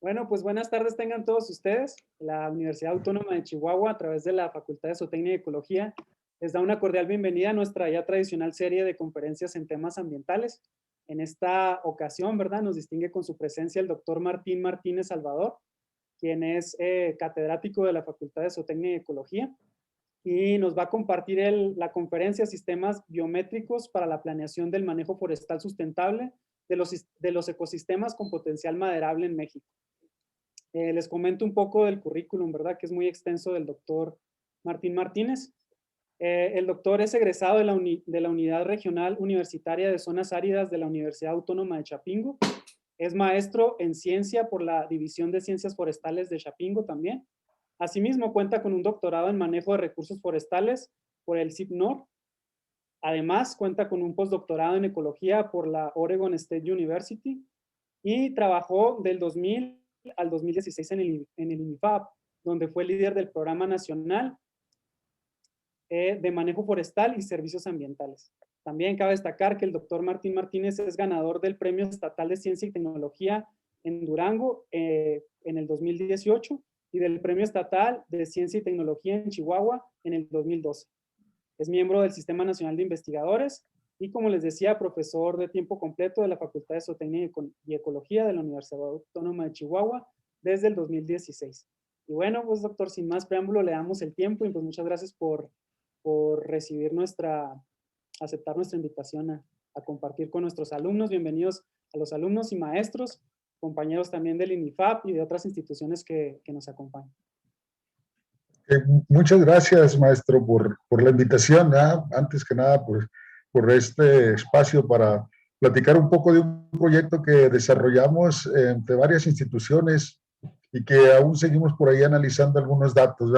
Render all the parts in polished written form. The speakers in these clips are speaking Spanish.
Bueno, pues buenas tardes tengan todos ustedes. La Universidad Autónoma de Chihuahua, a través de la Facultad de Zootecnia y Ecología, les da una cordial bienvenida a nuestra ya tradicional serie de conferencias en temas ambientales. En esta ocasión, ¿verdad? Nos distingue con su presencia el doctor Martín Martínez Salvador, quien es catedrático de la Facultad de Zootecnia y Ecología, y nos va a compartir la conferencia Sistemas Biométricos para la Planeación del Manejo Forestal Sustentable de los ecosistemas con potencial maderable en México. Les comento un poco del currículum, ¿verdad? Que es muy extenso del doctor Martín Martínez. El doctor es egresado de la Unidad Regional Universitaria de Zonas Áridas de la Universidad Autónoma de Chapingo. Es maestro en ciencia por la División de Ciencias Forestales de Chapingo también. Asimismo, cuenta con un doctorado en manejo de recursos forestales por el CIPNOR. Además, cuenta con un postdoctorado en ecología por la Oregon State University y trabajó del 2000 al 2016 en el INIFAP, donde fue líder del Programa Nacional de Manejo Forestal y Servicios Ambientales. También cabe destacar que el doctor Martín Martínez es ganador del Premio Estatal de Ciencia y Tecnología en Durango en el 2018 y del Premio Estatal de Ciencia y Tecnología en Chihuahua en el 2012. Es miembro del Sistema Nacional de Investigadores y, como les decía, profesor de tiempo completo de la Facultad de Zootecnia y Ecología de la Universidad Autónoma de Chihuahua desde el 2016. Y bueno, pues doctor, sin más preámbulo, le damos el tiempo y pues muchas gracias por recibir aceptar nuestra invitación a compartir con nuestros alumnos. Bienvenidos a los alumnos y maestros, compañeros también del INIFAP y de otras instituciones que nos acompañan. Muchas gracias, maestro, por la invitación. Antes que nada, por este espacio para platicar un poco de un proyecto que desarrollamos entre varias instituciones y que aún seguimos por ahí analizando algunos datos.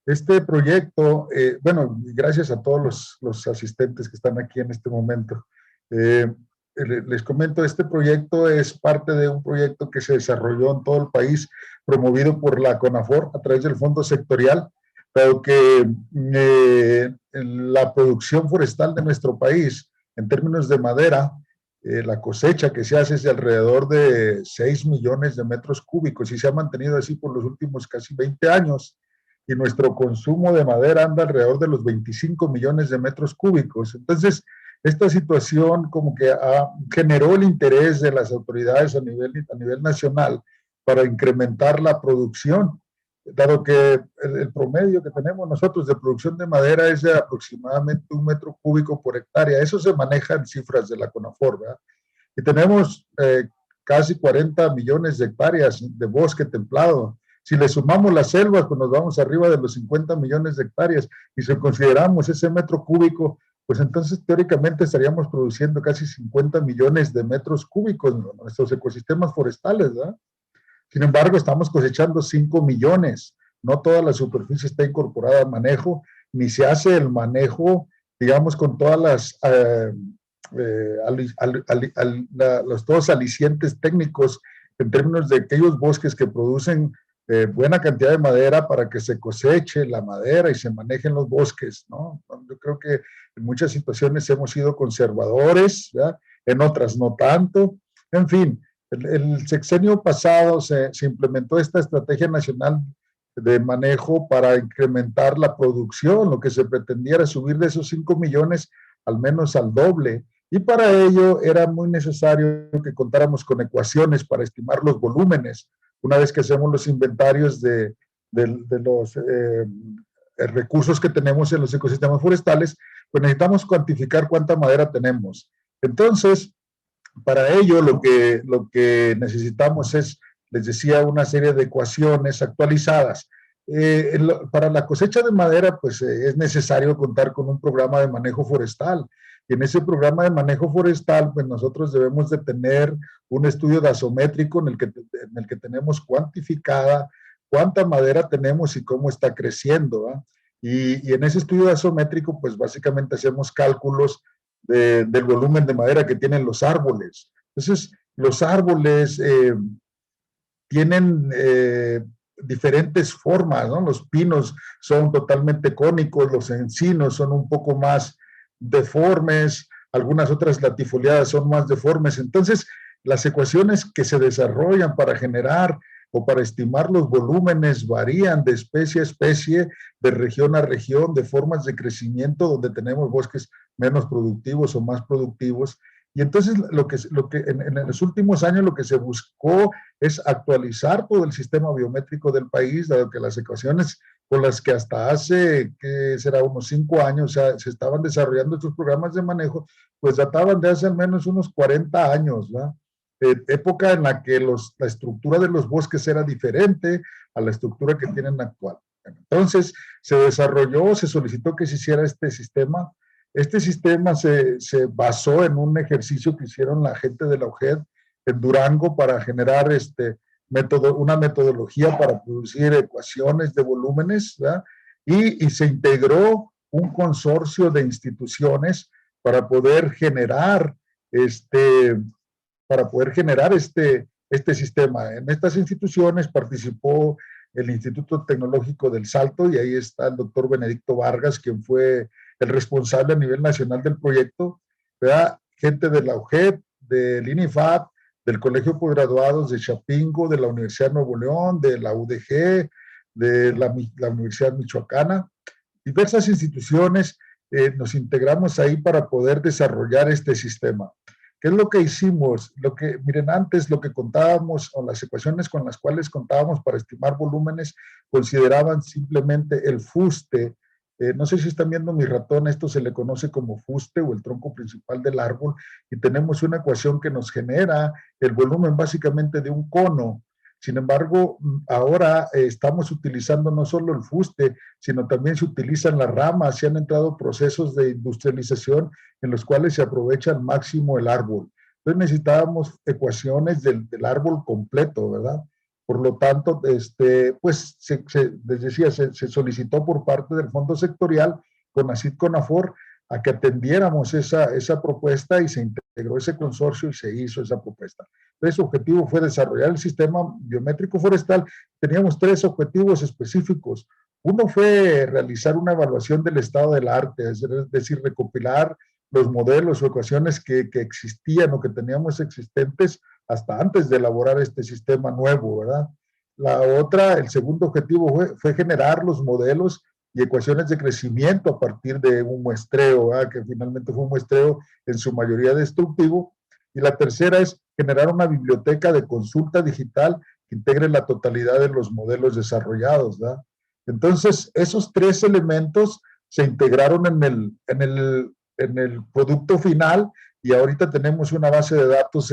Este proyecto, bueno, gracias a todos los asistentes que están aquí en este momento. Les comento, este proyecto es parte de un proyecto que se desarrolló en todo el país, promovido por la CONAFOR a través del Fondo Sectorial, pero que la producción forestal de nuestro país, en términos de madera, la cosecha que se hace es de alrededor de 6 millones de metros cúbicos y se ha mantenido así por los últimos casi 20 años. Y nuestro consumo de madera anda alrededor de los 25 millones de metros cúbicos. Entonces, esta situación como que generó el interés de las autoridades a nivel nacional para incrementar la producción, dado que el promedio que tenemos nosotros de producción de madera es de aproximadamente 1 metro cúbico por hectárea. Eso se maneja en cifras de la CONAFOR, ¿verdad? Y tenemos casi 40 millones de hectáreas de bosque templado. Si le sumamos las selvas, pues nos vamos arriba de los 50 millones de hectáreas. Y si consideramos ese metro cúbico, pues entonces teóricamente estaríamos produciendo casi 50 millones de metros cúbicos en nuestros ecosistemas forestales, ¿verdad? Sin embargo, estamos cosechando 5 millones. No toda la superficie está incorporada al manejo, ni se hace el manejo, digamos, con todas los todos alicientes técnicos en términos de aquellos bosques que producen buena cantidad de madera para que se coseche la madera y se manejen los bosques, ¿no? Yo creo que en muchas situaciones hemos sido conservadores, ¿verdad? En otras no tanto. En fin, el sexenio pasado se implementó esta estrategia nacional de manejo para incrementar la producción. Lo que se pretendía era subir de esos 5 millones al menos al doble. Y para ello era muy necesario que contáramos con ecuaciones para estimar los volúmenes. Una vez que hacemos los inventarios de los recursos que tenemos en los ecosistemas forestales, pues necesitamos cuantificar cuánta madera tenemos. Entonces, para ello lo que necesitamos es, les decía, una serie de ecuaciones actualizadas. Para la cosecha de madera, pues es necesario contar con un programa de manejo forestal. Y en ese programa de manejo forestal, pues nosotros debemos de tener un estudio dasométrico en el que tenemos cuantificada cuánta madera tenemos y cómo está creciendo, ¿eh? Y en ese estudio dasométrico, pues básicamente hacemos cálculos del volumen de madera que tienen los árboles. Entonces, los árboles tienen diferentes formas, ¿no? Los pinos son totalmente cónicos, los encinos son un poco más deformes, algunas otras latifoliadas son más deformes. Entonces, las ecuaciones que se desarrollan para generar o para estimar los volúmenes varían de especie a especie, de región a región, de formas de crecimiento, donde tenemos bosques menos productivos o más productivos. Y entonces en los últimos años lo que se buscó es actualizar todo el sistema biométrico del país, dado que las ecuaciones con las que hasta hace, que será unos 5 años, se estaban desarrollando estos programas de manejo, pues databan de hace al menos unos 40 años, ¿verdad? Época en la que la estructura de los bosques era diferente a la estructura que tienen actual. Entonces, se desarrolló, se solicitó que se hiciera este sistema. Este sistema se basó en un ejercicio que hicieron la gente de la UGED en Durango para generar una metodología para producir ecuaciones de volúmenes, ¿verdad? Y se integró un consorcio de instituciones para poder generar este sistema. En estas instituciones participó el Instituto Tecnológico del Salto, y ahí está el doctor Benedicto Vargas, quien fue el responsable a nivel nacional del proyecto, ¿verdad? Gente de la UGEP, del INIFAP, del Colegio de Posgraduados de Chapingo, de la Universidad de Nuevo León, de la UDG, de la Universidad Michoacana, diversas instituciones. Nos integramos ahí para poder desarrollar este sistema. ¿Qué es lo que hicimos? Miren, antes lo que contábamos, o las ecuaciones con las cuales contábamos para estimar volúmenes, consideraban simplemente el fuste. No sé si están viendo mi ratón, esto se le conoce como fuste o el tronco principal del árbol, y tenemos una ecuación que nos genera el volumen básicamente de un cono. Sin embargo, ahora estamos utilizando no solo el fuste, sino también se utilizan las ramas, se han entrado procesos de industrialización en los cuales se aprovecha al máximo el árbol. Entonces necesitábamos ecuaciones del árbol completo, ¿verdad? Por lo tanto, pues les decía, se solicitó por parte del Fondo Sectorial, CONACYT, CONAFOR, a que atendiéramos esa propuesta, y se integró ese consorcio y se hizo esa propuesta. Entonces, su objetivo fue desarrollar el sistema biométrico forestal. Teníamos 3 objetivos específicos. Uno fue realizar una evaluación del estado del arte, es decir, recopilar los modelos o ecuaciones que existían o que teníamos existentes hasta antes de elaborar este sistema nuevo, ¿verdad? El segundo objetivo fue generar los modelos y ecuaciones de crecimiento a partir de un muestreo, ¿verdad? Que finalmente fue un muestreo en su mayoría destructivo. Y la tercera es generar una biblioteca de consulta digital que integre la totalidad de los modelos desarrollados, ¿verdad? Entonces, esos 3 elementos se integraron en el producto final, y ahorita tenemos una base de datos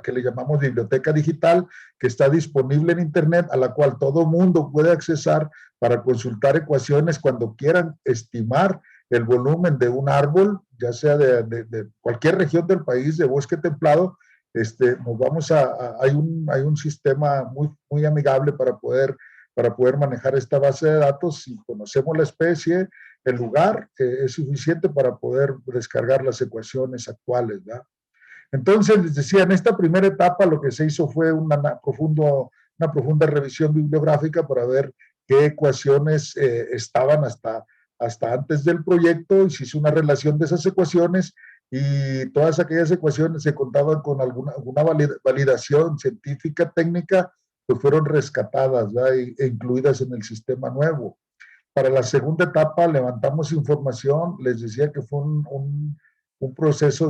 que le llamamos biblioteca digital, que está disponible en internet, a la cual todo mundo puede accesar para consultar ecuaciones cuando quieran estimar el volumen de un árbol, ya sea de cualquier región del país, de bosque templado. Hay un sistema muy amigable para poder manejar esta base de datos. Si conocemos la especie, el lugar, es suficiente para poder descargar las ecuaciones actuales, ¿verdad? Entonces, les decía, en esta primera etapa lo que se hizo fue una profunda revisión bibliográfica para ver qué ecuaciones estaban hasta antes del proyecto, y se hizo una relación de esas ecuaciones, y todas aquellas ecuaciones se contaban con alguna validación científica, técnica, pues fueron rescatadas, ¿verdad? E incluidas en el sistema nuevo. Para la segunda etapa levantamos información, les decía que fue un proceso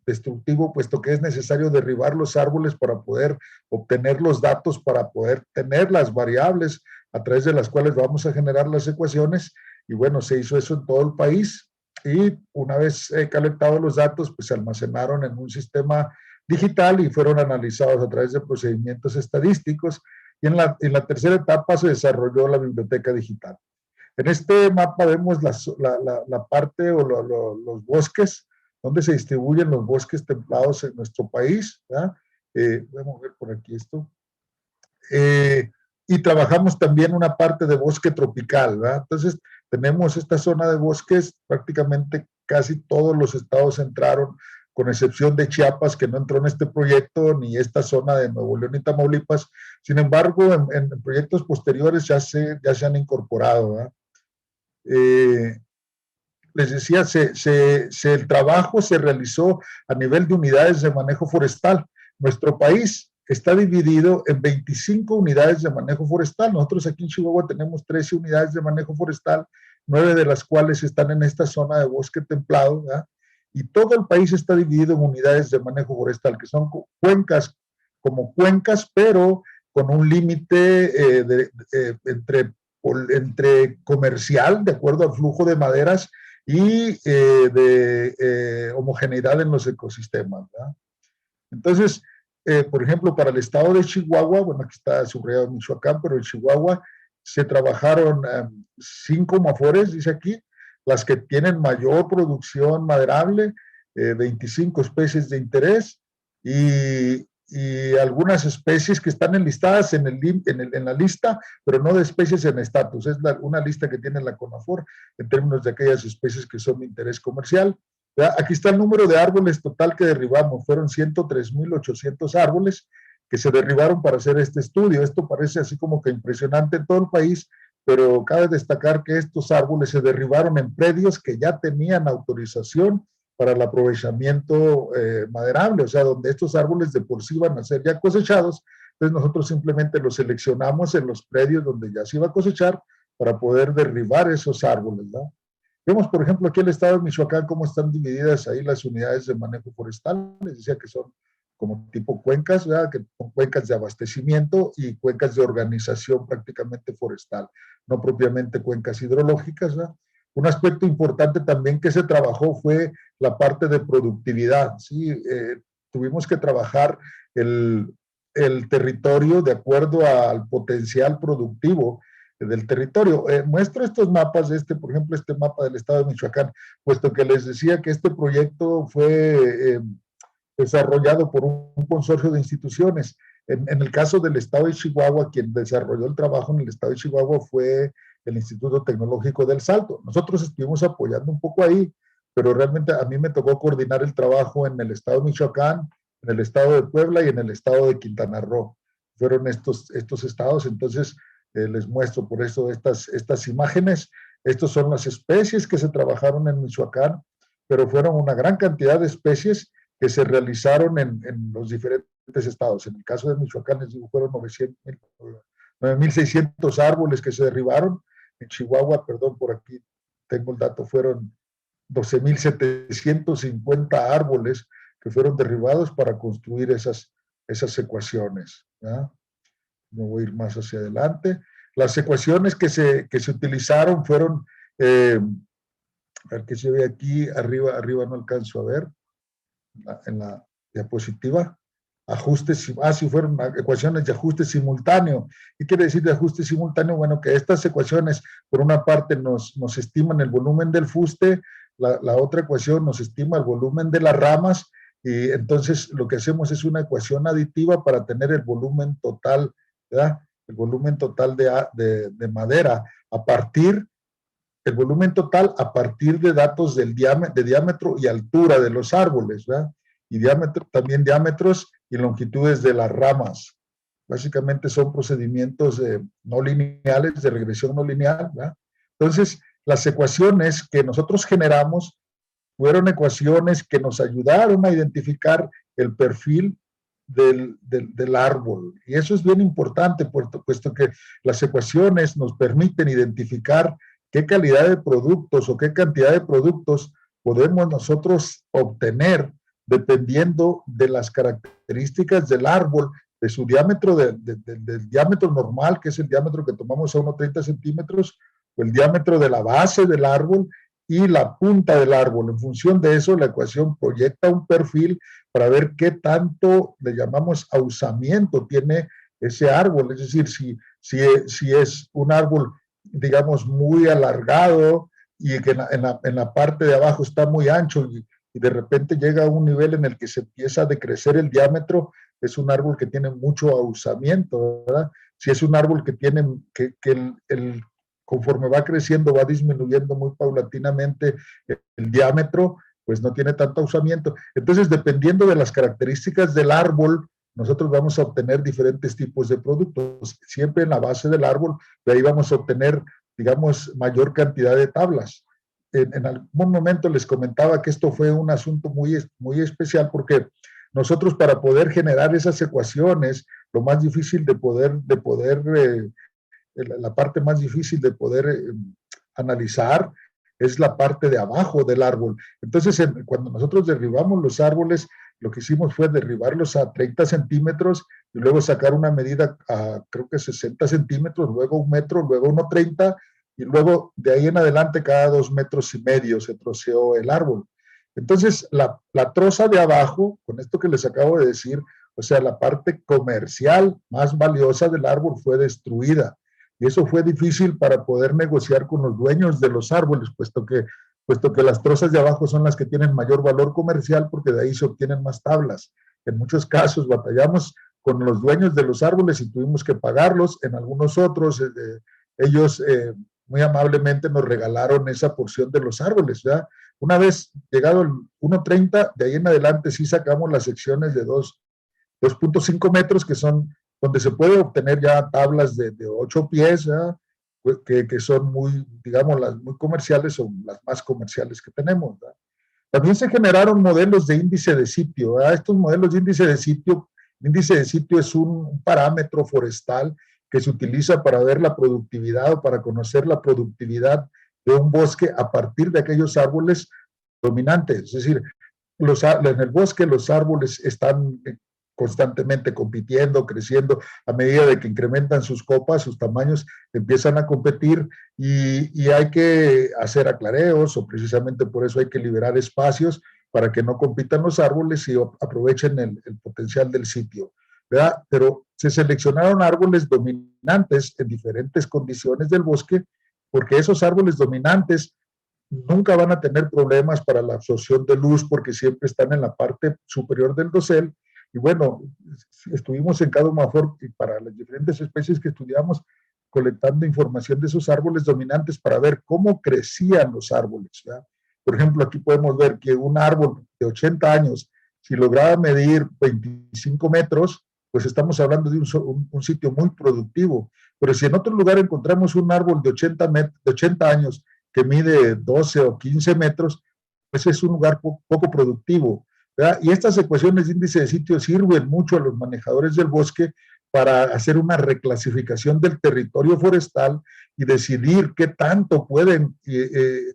destructivo, puesto que es necesario derribar los árboles para poder obtener los datos, para poder tener las variables a través de las cuales vamos a generar las ecuaciones. Y bueno, se hizo eso en todo el país, y una vez colectados los datos, pues se almacenaron en un sistema digital y fueron analizados a través de procedimientos estadísticos. Y en la tercera etapa se desarrolló la biblioteca digital. En este mapa vemos la parte o los bosques, donde se distribuyen los bosques templados en nuestro país, ¿verdad? Vamos a ver por aquí esto. Y trabajamos también una parte de bosque tropical, ¿verdad? Entonces, tenemos esta zona de bosques, prácticamente casi todos los estados entraron, con excepción de Chiapas, que no entró en este proyecto, ni esta zona de Nuevo León y Tamaulipas. Sin embargo, en proyectos posteriores ya se han incorporado, ¿verdad? Les decía, el trabajo se realizó a nivel de unidades de manejo forestal. Nuestro país está dividido en 25 unidades de manejo forestal. Nosotros aquí en Chihuahua tenemos 13 unidades de manejo forestal, 9 de las cuales están en esta zona de bosque templado, ¿verdad? Y todo el país está dividido en unidades de manejo forestal, que son cuencas, como cuencas, pero con un límite entre comercial, de acuerdo al flujo de maderas, y de homogeneidad en los ecosistemas, ¿verdad? Entonces, por ejemplo, para el estado de Chihuahua, bueno, aquí está subrayado Michoacán, pero en Chihuahua se trabajaron 5 mafores, dice aquí, las que tienen mayor producción maderable, 25 especies de interés y algunas especies que están enlistadas en la lista, pero no de especies en estatus. Es una lista que tiene la CONAFOR en términos de aquellas especies que son de interés comercial. Aquí está el número de árboles total que derribamos. Fueron 103.800 árboles que se derribaron para hacer este estudio. Esto parece así como que impresionante en todo el país, pero cabe destacar que estos árboles se derribaron en predios que ya tenían autorización para el aprovechamiento maderable, o sea, donde estos árboles de por sí van a ser ya cosechados. Entonces nosotros simplemente los seleccionamos en los predios donde ya se iba a cosechar para poder derribar esos árboles, ¿no? Vemos, por ejemplo, aquí el estado de Michoacán, cómo están divididas ahí las unidades de manejo forestal. Les decía que son como tipo cuencas, ¿verdad? Que son cuencas de abastecimiento y cuencas de organización prácticamente forestal, no propiamente cuencas hidrológicas, ¿verdad? Un aspecto importante también que se trabajó fue la parte de productividad, ¿sí? Tuvimos que trabajar el territorio de acuerdo al potencial productivo del territorio. Muestro estos mapas, por ejemplo, este mapa del estado de Michoacán, puesto que les decía que este proyecto fue desarrollado por un consorcio de instituciones. En el caso del estado de Chihuahua, quien desarrolló el trabajo en el estado de Chihuahua fue el Instituto Tecnológico del Salto. Nosotros estuvimos apoyando un poco ahí, pero realmente a mí me tocó coordinar el trabajo en el estado de Michoacán, en el estado de Puebla y en el estado de Quintana Roo. Fueron estos estados, entonces les muestro por eso estas imágenes. Estas son las especies que se trabajaron en Michoacán, pero fueron una gran cantidad de especies que se realizaron en los diferentes estados. En el caso de Michoacán, les digo, fueron 9.600 árboles que se derribaron. En Chihuahua, perdón, por aquí tengo el dato, fueron 12.750 árboles que fueron derribados para construir esas ecuaciones, ¿verdad? No voy a ir más hacia adelante. Las ecuaciones que se utilizaron fueron, a ver qué se ve aquí, arriba no alcanzo a ver, en la diapositiva, ajustes, sí, fueron ecuaciones de ajuste simultáneo. ¿Qué quiere decir de ajuste simultáneo? Bueno, que estas ecuaciones, por una parte, nos estiman el volumen del fuste, la otra ecuación nos estima el volumen de las ramas, y entonces lo que hacemos es una ecuación aditiva para tener el volumen total, ¿verdad? El volumen total de madera el volumen total a partir de datos de diámetro y altura de los árboles, ¿verdad? Y también diámetros y longitudes de las ramas. Básicamente son procedimientos no lineales, de regresión no lineal, ¿verdad? Entonces, las ecuaciones que nosotros generamos fueron ecuaciones que nos ayudaron a identificar el perfil del árbol. Y eso es bien importante, puesto que las ecuaciones nos permiten identificar qué calidad de productos o qué cantidad de productos podemos nosotros obtener dependiendo de las características del árbol, de su diámetro, del diámetro normal, que es el diámetro que tomamos a unos 30 centímetros, o el diámetro de la base del árbol y la punta del árbol. En función de eso, la ecuación proyecta un perfil para ver qué tanto le llamamos ahusamiento tiene ese árbol. Es decir, si es un árbol, digamos, muy alargado y que en la parte de abajo está muy ancho y de repente llega a un nivel en el que se empieza a decrecer el diámetro, es un árbol que tiene mucho ahusamiento, ¿verdad? Si es un árbol que tiene, conforme va creciendo, va disminuyendo muy paulatinamente el diámetro, pues no tiene tanto ahusamiento. Entonces, dependiendo de las características del árbol, nosotros vamos a obtener diferentes tipos de productos. Siempre en la base del árbol, de ahí vamos a obtener, digamos, mayor cantidad de tablas. En algún momento les comentaba que esto fue un asunto muy, muy especial porque nosotros para poder generar esas ecuaciones, lo más difícil la parte más difícil de poder analizar es la parte de abajo del árbol. Entonces, cuando nosotros derribamos los árboles, lo que hicimos fue derribarlos a 30 centímetros y luego sacar una medida a creo que 60 centímetros, luego 1 metro, luego 1,30 y luego de ahí en adelante cada 2,5 metros se troceó el árbol. Entonces, la troza de abajo, con esto que les acabo de decir, o sea, la parte comercial más valiosa del árbol fue destruida. Y eso fue difícil para poder negociar con los dueños de los árboles, puesto que las trozas de abajo son las que tienen mayor valor comercial porque de ahí se obtienen más tablas. En muchos casos batallamos con los dueños de los árboles y tuvimos que pagarlos. En algunos otros, ellos muy amablemente nos regalaron esa porción de los árboles, ¿verdad? Una vez llegado el 1,30, de ahí en adelante sí sacamos las secciones de 2,5 metros, que son donde se puede obtener ya tablas de 8 pies, que son muy, digamos, las muy comerciales o las más comerciales que tenemos, ¿verdad? También se generaron modelos de índice de sitio, ¿verdad? Estos modelos de índice de sitio es un parámetro forestal que se utiliza para ver la productividad o para conocer la productividad de un bosque a partir de aquellos árboles dominantes. Es decir, en el bosque los árboles están constantemente compitiendo, creciendo, a medida de que incrementan sus copas, sus tamaños empiezan a competir y hay que hacer aclareos o precisamente por eso hay que liberar espacios para que no compitan los árboles y aprovechen el potencial del sitio, ¿verdad? Pero se seleccionaron árboles dominantes en diferentes condiciones del bosque porque esos árboles dominantes nunca van a tener problemas para la absorción de luz porque siempre están en la parte superior del dosel. Y bueno, estuvimos en Cado Mafor y para las diferentes especies que estudiamos colectando información de esos árboles dominantes para ver cómo crecían los árboles, ¿verdad? Por ejemplo, aquí podemos ver que un árbol de 80 años, si lograba medir 25 metros, pues estamos hablando de un sitio muy productivo. Pero si en otro lugar encontramos un árbol de 80 años que mide 12 o 15 metros, pues es un lugar poco productivo, ¿verdad? Y estas ecuaciones de índice de sitio sirven mucho a los manejadores del bosque para hacer una reclasificación del territorio forestal y decidir qué tanto pueden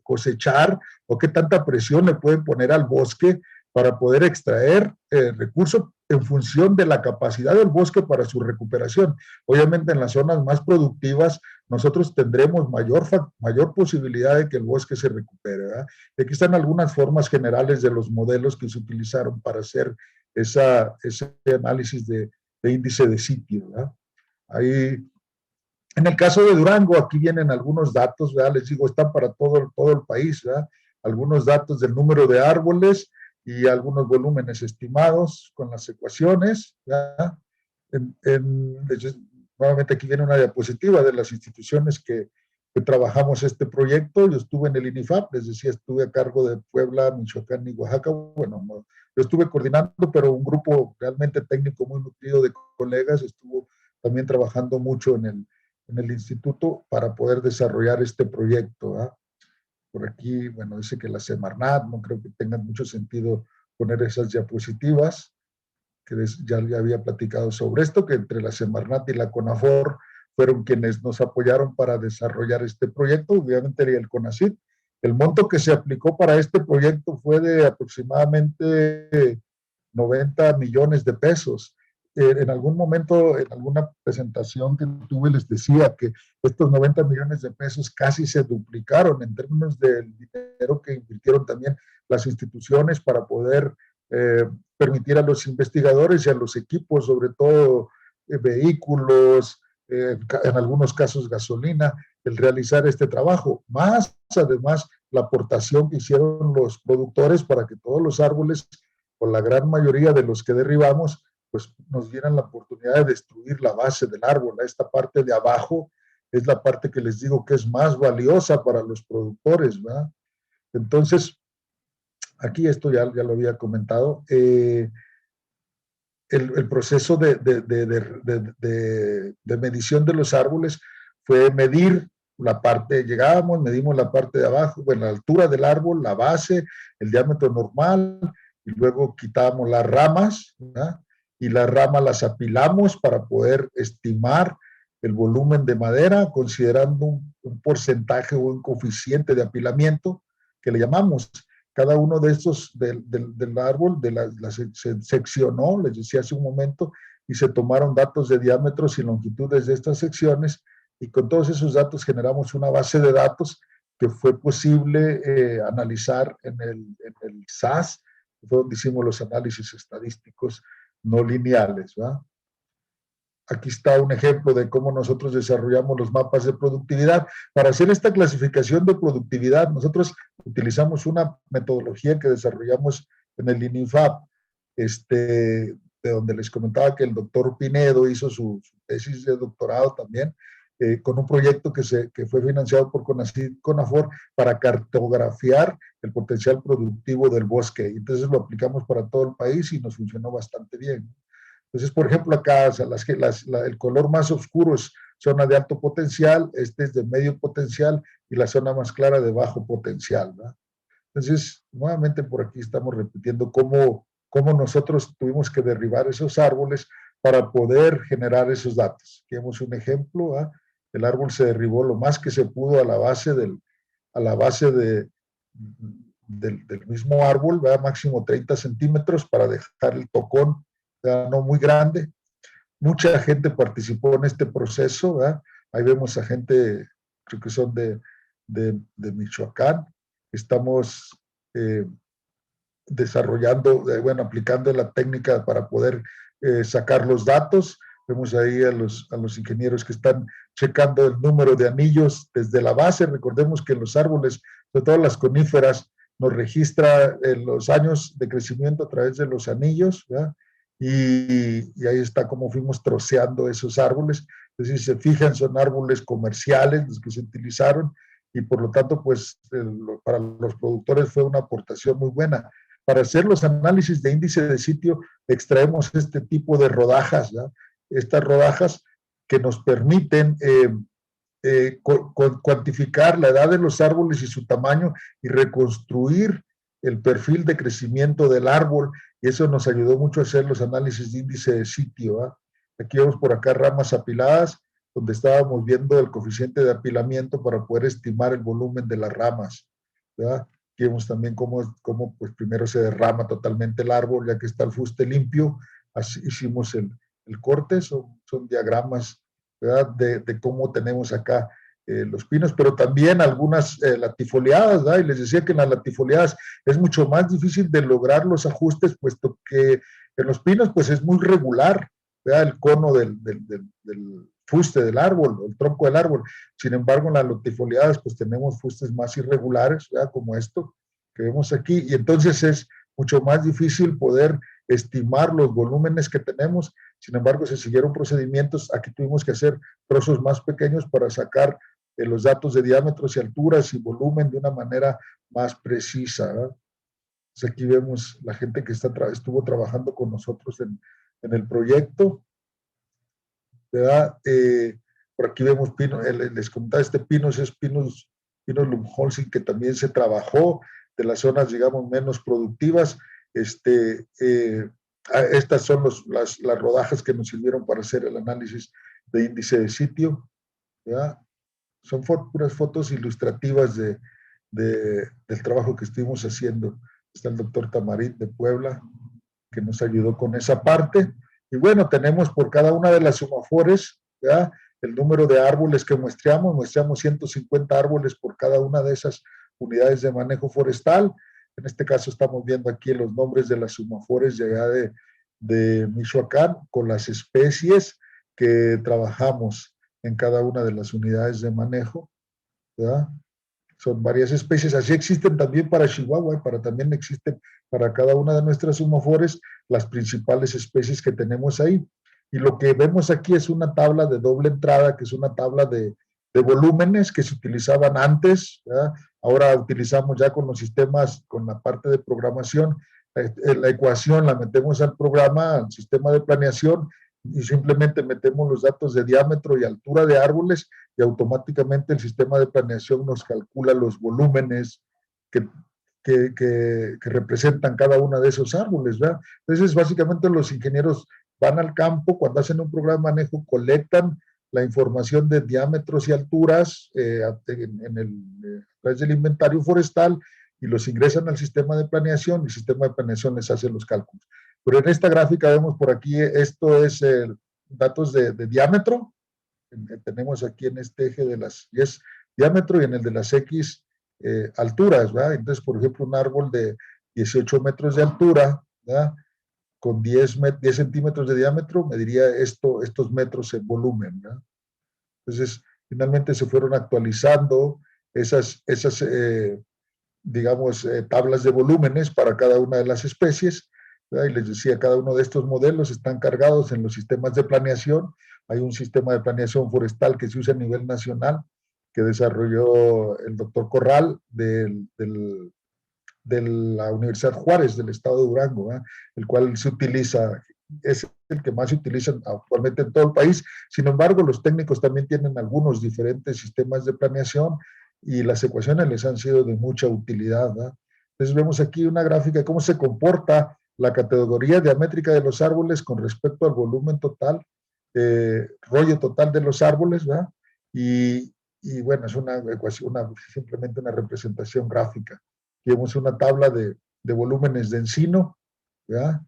cosechar o qué tanta presión le pueden poner al bosque para poder extraer recursos en función de la capacidad del bosque para su recuperación. Obviamente en las zonas más productivas nosotros tendremos mayor posibilidad de que el bosque se recupere, ¿verdad? Y aquí están algunas formas generales de los modelos que se utilizaron para hacer ese análisis de índice de sitio, ¿verdad? Ahí, en el caso de Durango, aquí vienen algunos datos, ¿verdad? Les digo, están para todo el país, ¿verdad? Algunos datos del número de árboles y algunos volúmenes estimados con las ecuaciones, ¿verdad? Nuevamente aquí viene una diapositiva de las instituciones que trabajamos este proyecto. Yo estuve en el INIFAP, les decía, estuve a cargo de Puebla, Michoacán y Oaxaca. Bueno, yo estuve coordinando, pero un grupo realmente técnico muy nutrido de colegas estuvo también trabajando mucho en el instituto para poder desarrollar este proyecto, ¿verdad? Por aquí, bueno, dice que la Semarnat, no creo que tenga mucho sentido poner esas diapositivas, que ya había platicado sobre esto, que entre la Semarnat y la CONAFOR fueron quienes nos apoyaron para desarrollar este proyecto, obviamente el CONACYT. El monto que se aplicó para este proyecto fue de aproximadamente 90 millones de pesos. En algún momento, en alguna presentación que tuve, les decía que estos 90 millones de pesos casi se duplicaron en términos del dinero que invirtieron también las instituciones para poder permitir a los investigadores y a los equipos, sobre todo vehículos, en algunos casos gasolina, el realizar este trabajo, más además la aportación que hicieron los productores para que todos los árboles, o la gran mayoría de los que derribamos, pues nos dieran la oportunidad de destruir la base del árbol. Esta parte de abajo es la parte que les digo que es más valiosa para los productores, ¿verdad? Entonces, aquí esto ya lo había comentado, el proceso de medición de los árboles fue medir la parte, llegábamos, medimos la parte de abajo, bueno, la altura del árbol, la base, el diámetro normal, y luego quitábamos las ramas, ¿verdad? Y las ramas las apilamos para poder estimar el volumen de madera, considerando un porcentaje o un coeficiente de apilamiento que le llamamos. Cada uno de estos del árbol se seccionó, les decía hace un momento, y se tomaron datos de diámetros y longitudes de estas secciones, y con todos esos datos generamos una base de datos que fue posible analizar en el SAS, que fue donde hicimos los análisis estadísticos no lineales, ¿verdad? Aquí está un ejemplo de cómo nosotros desarrollamos los mapas de productividad. Para hacer esta clasificación de productividad, nosotros utilizamos una metodología que desarrollamos en el INIFAP, de donde les comentaba que el doctor Pinedo hizo su tesis de doctorado también, con un proyecto que fue financiado por CONACYT, CONAFOR, para cartografiar el potencial productivo del bosque. Entonces lo aplicamos para todo el país y nos funcionó bastante bien. Entonces, por ejemplo, acá el color más oscuro es zona de alto potencial, este es de medio potencial y la zona más clara de bajo potencial, ¿verdad? Entonces, nuevamente por aquí estamos repitiendo cómo nosotros tuvimos que derribar esos árboles para poder generar esos datos. Aquí vemos un ejemplo, ¿verdad? El árbol se derribó lo más que se pudo a la base del mismo árbol, ¿verdad? Máximo 30 centímetros para dejar el tocón no muy grande. Mucha gente participó en este proceso, ¿verdad? Ahí vemos a gente, creo que son de Michoacán. Estamos desarrollando, aplicando la técnica para poder sacar los datos. Vemos ahí a los ingenieros que están checando el número de anillos desde la base. Recordemos que los árboles, sobre todo las coníferas, nos registra los años de crecimiento a través de los anillos, ¿verdad? Y ahí está cómo fuimos troceando esos árboles. Entonces, si se fijan, son árboles comerciales los que se utilizaron y por lo tanto, pues para los productores fue una aportación muy buena. Para hacer los análisis de índice de sitio, extraemos este tipo de rodajas, ¿no? Estas rodajas que nos permiten cuantificar la edad de los árboles y su tamaño y reconstruir el perfil de crecimiento del árbol, y eso nos ayudó mucho a hacer los análisis de índice de sitio, ¿eh? Aquí vemos por acá ramas apiladas, donde estábamos viendo el coeficiente de apilamiento para poder estimar el volumen de las ramas, ¿verdad? Aquí vemos también cómo pues primero se derrama totalmente el árbol, ya que está el fuste limpio, así hicimos el corte, son diagramas, ¿verdad? De cómo tenemos acá los pinos, pero también algunas latifoliadas, ¿verdad? Y les decía que en las latifoliadas es mucho más difícil de lograr los ajustes, puesto que en los pinos pues es muy regular, ¿verdad? El cono del fuste del árbol, el tronco del árbol. Sin embargo, en las latifoliadas pues tenemos fustes más irregulares, ¿verdad? Como esto que vemos aquí, y entonces es mucho más difícil poder estimar los volúmenes que tenemos. Sin embargo, se siguieron procedimientos. Aquí tuvimos que hacer trozos más pequeños para sacar los datos de diámetros y alturas y volumen de una manera más precisa, ¿verdad? Entonces aquí vemos la gente que estuvo trabajando con nosotros en el proyecto, ¿verdad? Por aquí vemos pino, les comentaba, Pinus es Pinus lumholzii, que también se trabajó de las zonas, digamos, menos productivas. Estas son las rodajas que nos sirvieron para hacer el análisis de índice de sitio, ¿verdad? Son puras fotos ilustrativas del trabajo que estuvimos haciendo. Está el doctor Tamarit de Puebla, que nos ayudó con esa parte. Y bueno, tenemos por cada una de las sumafores, ¿verdad? El número de árboles que muestreamos 150 árboles por cada una de esas unidades de manejo forestal. En este caso estamos viendo aquí los nombres de las sumafores de allá de Michoacán, con las especies que trabajamos en cada una de las unidades de manejo, ¿verdad? Son varias especies, así existen también para Chihuahua, también existen para cada una de nuestras sumafores las principales especies que tenemos ahí. Y lo que vemos aquí es una tabla de doble entrada, que es una tabla de volúmenes que se utilizaban antes, ¿verdad? Ahora utilizamos ya con los sistemas, con la parte de programación, la ecuación la metemos al programa, al sistema de planeación, y simplemente metemos los datos de diámetro y altura de árboles y automáticamente el sistema de planeación nos calcula los volúmenes que que representan cada uno de esos árboles, ¿verdad? Entonces, básicamente los ingenieros van al campo, cuando hacen un programa de manejo, colectan la información de diámetros y alturas a través del inventario forestal y los ingresan al sistema de planeación y el sistema de planeación les hace los cálculos. Pero en esta gráfica vemos por aquí, esto es datos de diámetro. Tenemos aquí en este eje de las Y es diámetro y en el de las X alturas, ¿verdad? Entonces, por ejemplo, un árbol de 18 metros de altura, ¿verdad? Con 10 centímetros de diámetro, mediría estos metros en volumen, ¿verdad? Entonces, finalmente se fueron actualizando esas digamos, tablas de volúmenes para cada una de las especies, ¿verdad? Y les decía, cada uno de estos modelos están cargados en los sistemas de planeación. Hay un sistema de planeación forestal que se usa a nivel nacional, que desarrolló el doctor Corral de la Universidad Juárez del estado de Durango, ¿verdad? El cual se utiliza, es el que más se utiliza actualmente en todo el país. Sin embargo, los técnicos también tienen algunos diferentes sistemas de planeación y las ecuaciones les han sido de mucha utilidad, ¿verdad? Entonces vemos aquí una gráfica de cómo se comporta la categoría diamétrica de los árboles con respecto al volumen total, rollo total de los árboles, ¿verdad? Y bueno, es una ecuación, simplemente una representación gráfica. Tenemos una tabla de volúmenes de encino, ¿verdad?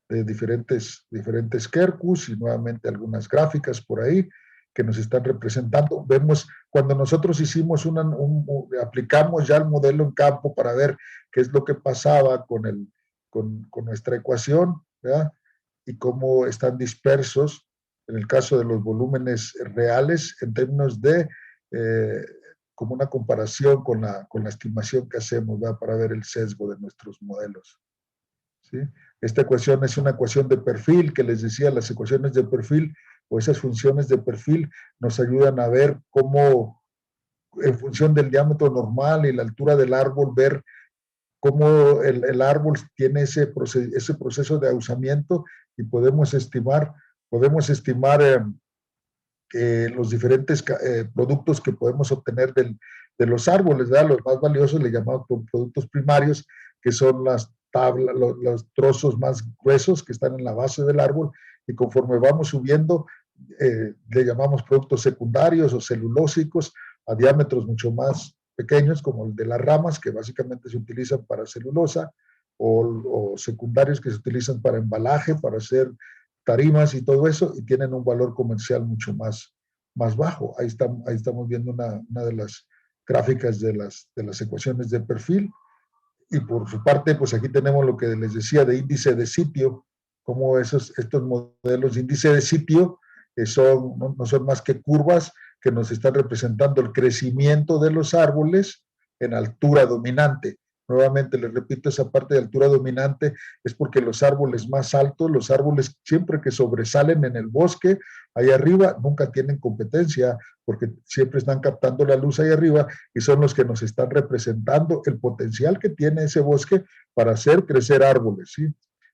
De diferentes quercus y nuevamente algunas gráficas por ahí que nos están representando. Vemos cuando nosotros hicimos aplicamos ya el modelo en campo para ver qué es lo que pasaba con nuestra ecuación, ¿verdad? Y cómo están dispersos en el caso de los volúmenes reales en términos de como una comparación con la estimación que hacemos, ¿verdad? Para ver el sesgo de nuestros modelos, ¿sí? Esta ecuación es una ecuación de perfil, que les decía, las ecuaciones de perfil o esas funciones de perfil nos ayudan a ver cómo, en función del diámetro normal y la altura del árbol, ver cómo el árbol tiene ese proceso de ahusamiento y podemos estimar los diferentes productos que podemos obtener de los árboles, ¿verdad? Los más valiosos le llamamos productos primarios, que son las tablas, los trozos más gruesos que están en la base del árbol, y conforme vamos subiendo, le llamamos productos secundarios o celulósicos a diámetros mucho más pequeños, como el de las ramas, que básicamente se utilizan para celulosa, o secundarios que se utilizan para embalaje, para hacer tarimas y todo eso, y tienen un valor comercial mucho más bajo. Ahí estamos viendo una de las gráficas de las ecuaciones de perfil. Y por su parte, pues aquí tenemos lo que les decía de índice de sitio, como estos modelos de índice de sitio no son más que curvas que nos están representando el crecimiento de los árboles en altura dominante. Nuevamente les repito, esa parte de altura dominante es porque los árboles más altos, los árboles siempre que sobresalen en el bosque, ahí arriba, nunca tienen competencia porque siempre están captando la luz ahí arriba y son los que nos están representando el potencial que tiene ese bosque para hacer crecer árboles, ¿sí?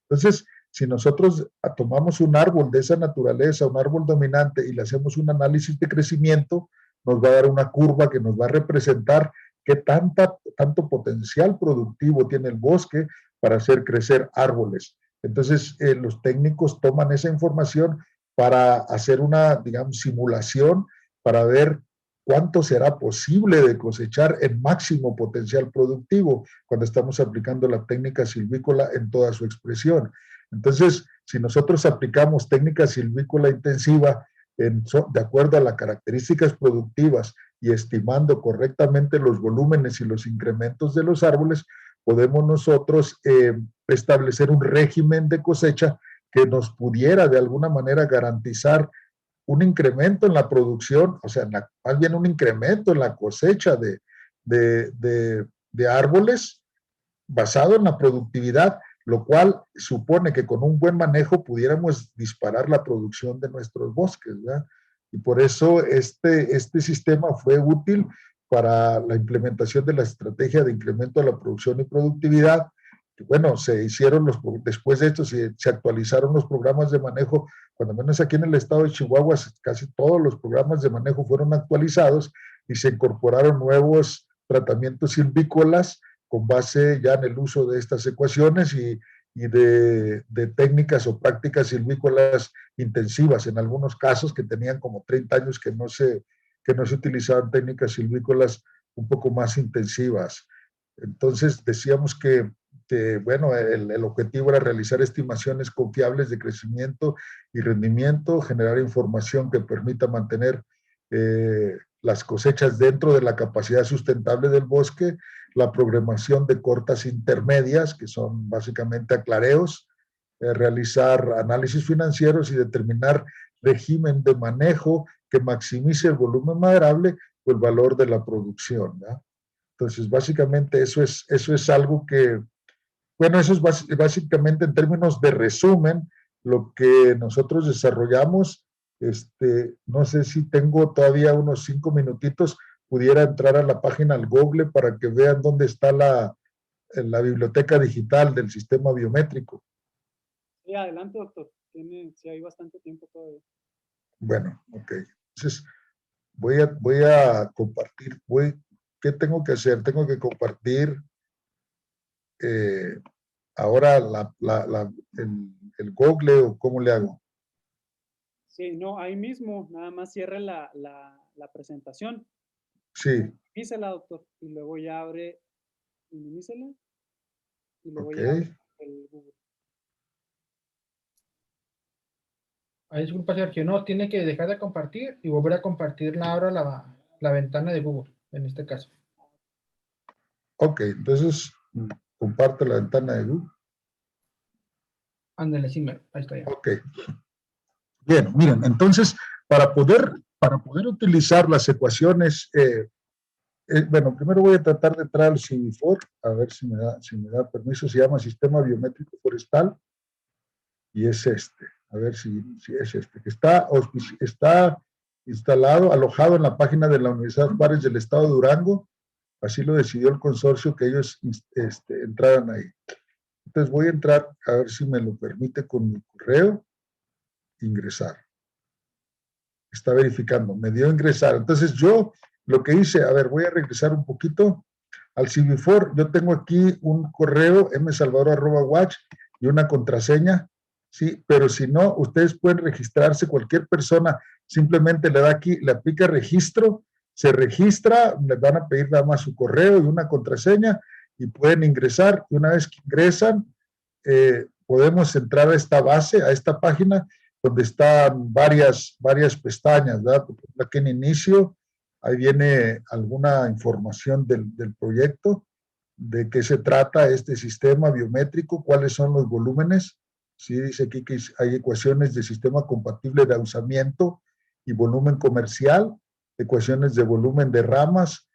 Entonces, si nosotros tomamos un árbol de esa naturaleza, un árbol dominante, y le hacemos un análisis de crecimiento, nos va a dar una curva que nos va a representar qué tanto potencial productivo tiene el bosque para hacer crecer árboles. Entonces, los técnicos toman esa información para hacer una, digamos, simulación para ver cuánto será posible de cosechar en máximo potencial productivo cuando estamos aplicando la técnica silvícola en toda su expresión. Entonces, si nosotros aplicamos técnica silvícola intensiva de acuerdo a las características productivas y estimando correctamente los volúmenes y los incrementos de los árboles, podemos nosotros establecer un régimen de cosecha que nos pudiera de alguna manera garantizar un incremento en la producción, o sea, más bien un incremento en la cosecha de árboles basado en la productividad, lo cual supone que con un buen manejo pudiéramos disparar la producción de nuestros bosques, ¿verdad? Y por eso este sistema fue útil para la implementación de la estrategia de incremento de la producción y productividad. Bueno, después de esto se actualizaron los programas de manejo, cuando menos aquí en el estado de Chihuahua, casi todos los programas de manejo fueron actualizados y se incorporaron nuevos tratamientos silvícolas con base ya en el uso de estas ecuaciones y de técnicas o prácticas silvícolas intensivas, en algunos casos que tenían como 30 años que no se utilizaban técnicas silvícolas un poco más intensivas. Entonces decíamos bueno, el objetivo era realizar estimaciones confiables de crecimiento y rendimiento, generar información que permita mantener las cosechas dentro de la capacidad sustentable del bosque, la programación de cortas intermedias, que son básicamente aclareos, realizar análisis financieros y determinar régimen de manejo que maximice el volumen maderable o el valor de la producción, ¿no? Entonces, básicamente eso es algo que, bueno, eso es básicamente en términos de resumen lo que nosotros desarrollamos. No sé si tengo todavía unos 5 minutitos, pudiera entrar a la página al Google para que vean dónde está la biblioteca digital del sistema biométrico. Sí, adelante, doctor. Sí, hay bastante tiempo todavía. Bueno, ok. Entonces, voy a compartir. ¿Qué tengo que hacer? Tengo que compartir ahora el Google, o ¿cómo le hago? Sí, no, ahí mismo, nada más cierre la presentación. Sí. Minimícela, doctor, y luego ya abre, minimícela, y luego Okay. ya abre el Google. Ay, disculpa, Sergio, no, tiene que dejar de compartir y volver a compartirla ahora la ventana de Google, en este caso. Ok, entonces comparte la ventana de Google. Ándale, sí, ahí está ya. Ok. Bien, miren, entonces, para poder utilizar las ecuaciones, bueno, primero voy a tratar de entrar al CIVIFOR, a ver si me da permiso. Se llama Sistema Biométrico Forestal, y es a ver si es que está instalado, alojado en la página de la Universidad Juárez del Estado de Durango. Así lo decidió el consorcio, que ellos entraran ahí. Entonces voy a entrar, a ver si me lo permite, con mi correo, ingresar. Está verificando, me dio ingresar. Entonces yo lo que hice, a ver, voy a regresar un poquito al CIVIFOR. Yo tengo aquí un correo, msalvador@watch, y una contraseña, sí, pero si no, ustedes pueden registrarse, cualquier persona simplemente le da aquí, le aplica registro, se registra, les van a pedir nada más su correo y una contraseña, y pueden ingresar. Y una vez que ingresan, podemos entrar a esta base, a esta página, donde están varias pestañas, ¿verdad? Aquí en inicio, ahí viene alguna información del proyecto, de qué se trata este sistema biométrico, cuáles son los volúmenes. Sí, dice aquí que hay ecuaciones de sistema compatible de ahusamiento y volumen comercial, ecuaciones de volumen de ramas,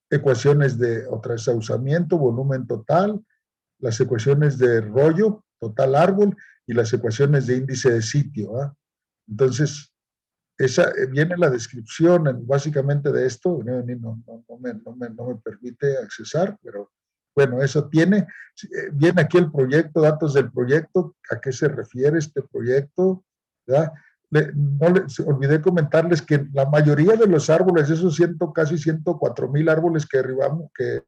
ecuaciones de otra vez ahusamiento, volumen total, las ecuaciones de rollo, total árbol, y las ecuaciones de índice de sitio, ¿eh? Entonces, viene la descripción básicamente de esto. No me permite accesar, pero bueno, eso tiene. Viene aquí el proyecto, datos del proyecto, a qué se refiere este proyecto, ¿verdad? Olvidé comentarles que la mayoría de los árboles, esos casi 104,000 árboles que derribamos, que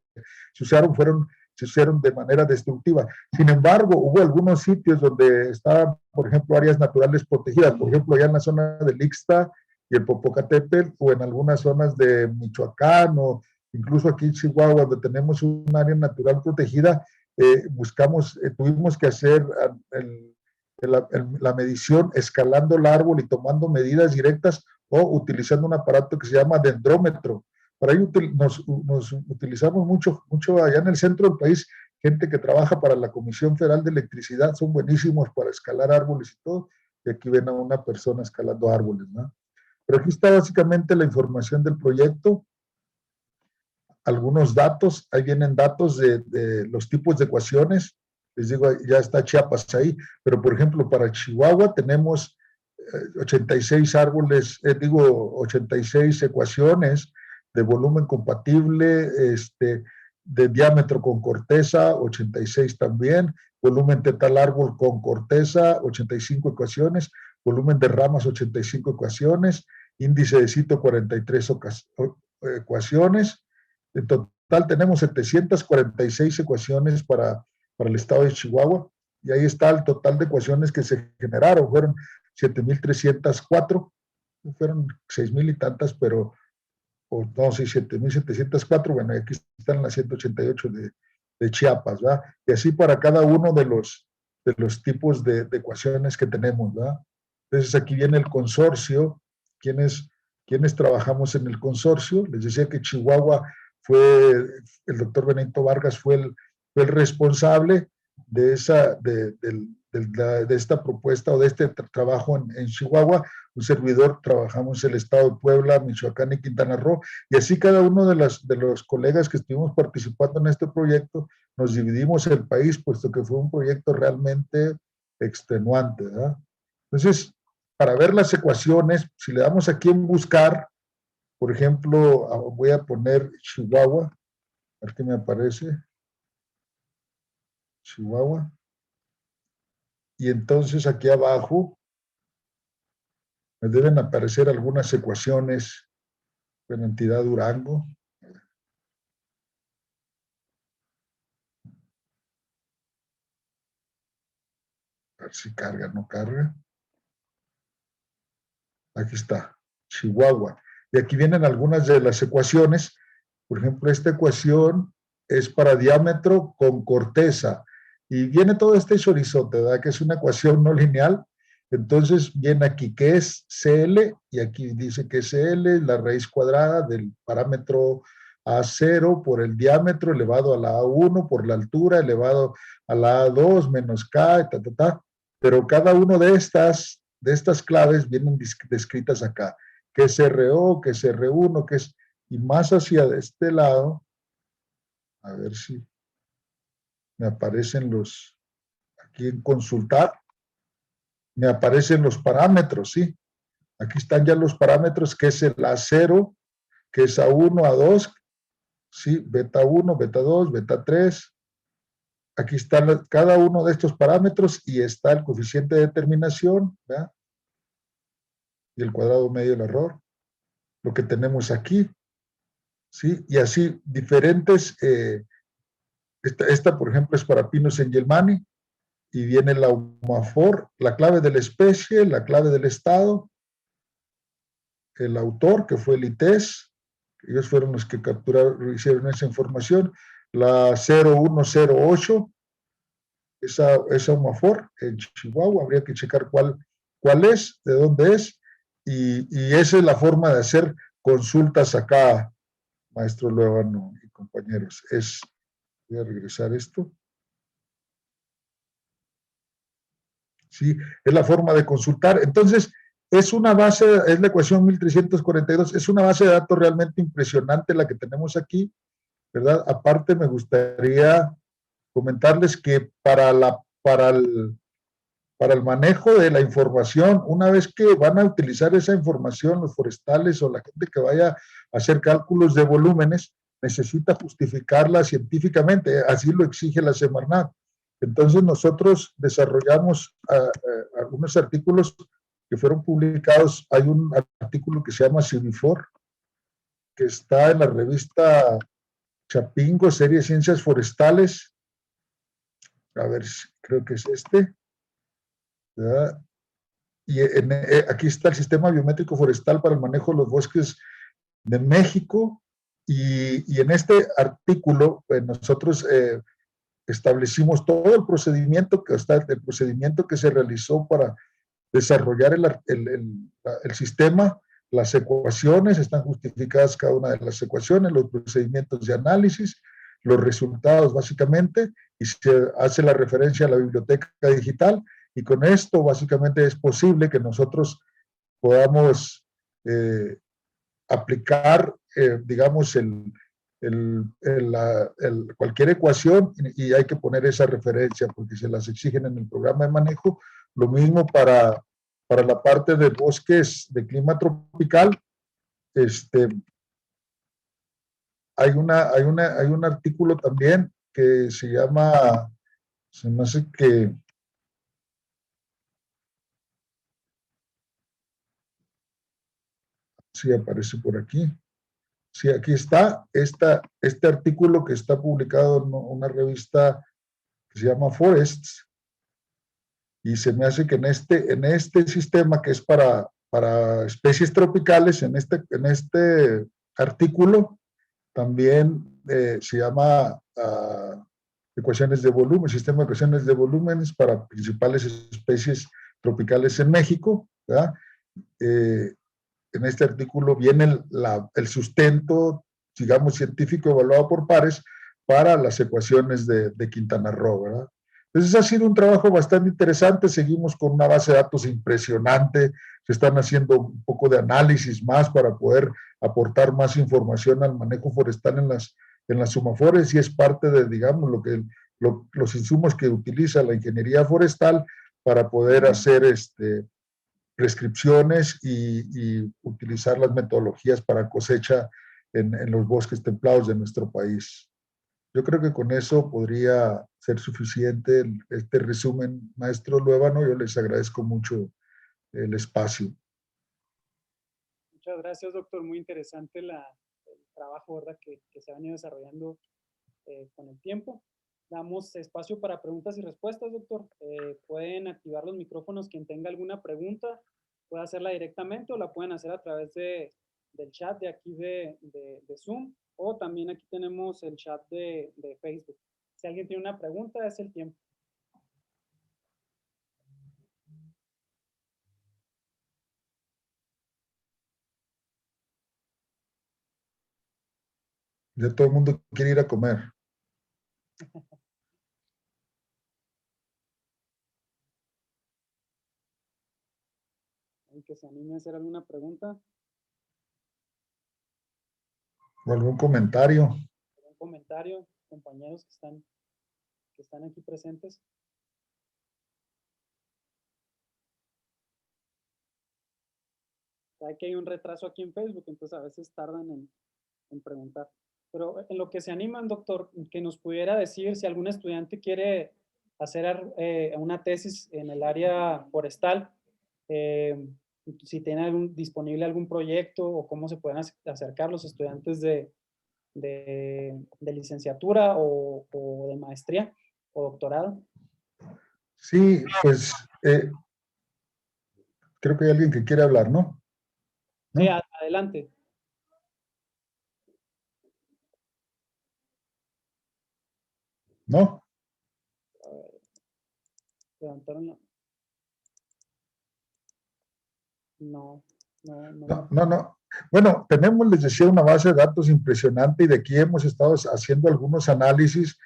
se usaron de manera destructiva. Sin embargo, hubo algunos sitios donde estaban, por ejemplo, áreas naturales protegidas, por ejemplo, allá en la zona del Ixta y el Popocatépetl, o en algunas zonas de Michoacán, o incluso aquí en Chihuahua, donde tenemos un área natural protegida, tuvimos que hacer la medición escalando el árbol y tomando medidas directas, o utilizando un aparato que se llama dendrómetro. Para ello nos utilizamos mucho allá en el centro del país, gente que trabaja para la Comisión Federal de Electricidad, son buenísimos para escalar árboles y todo, y aquí ven a una persona escalando árboles, ¿no? Pero aquí está básicamente la información del proyecto, algunos datos, ahí vienen datos de los tipos de ecuaciones. Les digo, ya está Chiapas ahí, pero por ejemplo para Chihuahua tenemos 86 árboles, 86 ecuaciones de volumen compatible, de diámetro con corteza, 86 también, volumen total árbol con corteza, 85 ecuaciones, volumen de ramas, 85 ecuaciones, índice de sitio, 43 ecuaciones. En total total tenemos 746 ecuaciones para el estado de Chihuahua, y ahí está el total de ecuaciones que se generaron, fueron 7,304, fueron 6,000 y tantas, pero, o no, sí, 7,704, bueno, y aquí están las 188 de Chiapas, ¿verdad? Y así para cada uno de los tipos de ecuaciones que tenemos, ¿verdad? Entonces aquí viene el consorcio, quienes trabajamos en el consorcio. Les decía que Chihuahua el doctor Benito Vargas fue el responsable de esta propuesta o de este trabajo en Chihuahua. Un servidor trabajamos en el estado de Puebla, Michoacán y Quintana Roo, y así cada uno de los colegas que estuvimos participando en este proyecto nos dividimos el país, puesto que fue un proyecto realmente extenuante, ¿verdad? Entonces, para ver las ecuaciones, si le damos aquí en buscar, por ejemplo, voy a poner Chihuahua, a ver qué me aparece, Chihuahua, y entonces aquí abajo me deben aparecer algunas ecuaciones en entidad Durango. A ver si carga, no carga. Aquí está, Chihuahua. Y aquí vienen algunas de las ecuaciones. Por ejemplo, esta ecuación es para diámetro con corteza. Y viene todo este chorizote, ¿verdad? Que es una ecuación no lineal. Entonces viene aquí que es CL, y aquí dice que CL es la raíz cuadrada del parámetro A0 por el diámetro elevado a la A1 por la altura elevado a la A2 menos K, Pero cada uno de estas claves vienen descritas acá, que es RO, que es R1, que es, y más hacia este lado, a ver si me aparecen aquí en consultar, me aparecen los parámetros, ¿sí? Aquí están ya los parámetros, que es el A0, que es A1, A2, ¿sí? Beta 1, beta 2, beta 3. Aquí están cada uno de estos parámetros y está el coeficiente de determinación, ¿verdad? Y el cuadrado medio del error. Lo que tenemos aquí, ¿sí? Y así diferentes, esta por ejemplo es para Pinus engelmani, y viene la UMAFOR, la clave de la especie, la clave del estado, el autor, que fue el ITES, ellos fueron los que capturaron, hicieron esa información, la 0108, esa UMAFOR en Chihuahua, habría que checar cuál es, de dónde es, y esa es la forma de hacer consultas acá, maestro Luevano y compañeros. Voy a regresar esto. Sí, es la forma de consultar. Entonces, es la ecuación 1342, es una base de datos realmente impresionante la que tenemos aquí, ¿verdad? Aparte, me gustaría comentarles que para el manejo de la información, una vez que van a utilizar esa información, los forestales o la gente que vaya a hacer cálculos de volúmenes, necesita justificarla científicamente, así lo exige la Semarnat. Entonces nosotros desarrollamos algunos artículos que fueron publicados. Hay un artículo que se llama Civifor, que está en la revista Chapingo, serie Ciencias Forestales. A ver, creo que es este, ¿verdad? Y aquí está el Sistema Biométrico Forestal para el Manejo de los Bosques de México, y en este artículo pues, nosotros establecimos todo el procedimiento que se realizó para desarrollar el sistema, las ecuaciones, están justificadas cada una de las ecuaciones, los procedimientos de análisis, los resultados básicamente, y se hace la referencia a la biblioteca digital, y con esto básicamente es posible que nosotros podamos aplicar, digamos, cualquier ecuación, y hay que poner esa referencia porque se las exigen en el programa de manejo. Lo mismo para la parte de bosques de clima tropical. Hay un artículo también que se llama, se me hace que, sí aparece por aquí, Sí, aquí está este artículo que está publicado en una revista que se llama Forests, y se me hace que en este sistema que es para especies tropicales, en este artículo también se llama ecuaciones de volumen, sistema de ecuaciones de volúmenes para principales especies tropicales en México, ¿verdad? En este artículo viene el sustento, digamos, científico evaluado por pares para las ecuaciones de Quintana Roo, ¿verdad? Entonces ha sido un trabajo bastante interesante, seguimos con una base de datos impresionante, se están haciendo un poco de análisis más para poder aportar más información al manejo forestal en las SUMAFORES, y es parte de, digamos, los insumos que utiliza la ingeniería forestal para poder hacer prescripciones y utilizar las metodologías para cosecha en los bosques templados de nuestro país. Yo creo que con eso podría ser suficiente este resumen, maestro Luébano. Yo les agradezco mucho el espacio. Muchas gracias, doctor. Muy interesante el trabajo, ¿verdad?, que se ha venido desarrollando con el tiempo. Damos espacio para preguntas y respuestas, doctor. Pueden activar los micrófonos quien tenga alguna pregunta, puede hacerla directamente o la pueden hacer a través del chat de aquí de Zoom, o también aquí tenemos el chat de Facebook. Si alguien tiene una pregunta, es el tiempo. Ya todo el mundo quiere ir a comer. ¿Alguien que se anime a hacer alguna pregunta? ¿O algún comentario? ¿Algún comentario, compañeros que están aquí presentes? Sabe que hay un retraso aquí en Facebook, entonces a veces tardan en preguntar. Pero en lo que se animan, doctor, que nos pudiera decir si algún estudiante quiere hacer una tesis en el área forestal, si tiene disponible algún proyecto o cómo se pueden acercar los estudiantes de licenciatura o de maestría o doctorado. Sí, pues creo que hay alguien que quiere hablar, ¿no? Sí, adelante. ¿No? Levantaron la... No. No. Bueno, tenemos, les decía, una base de datos impresionante, y de aquí hemos estado haciendo algunos análisis.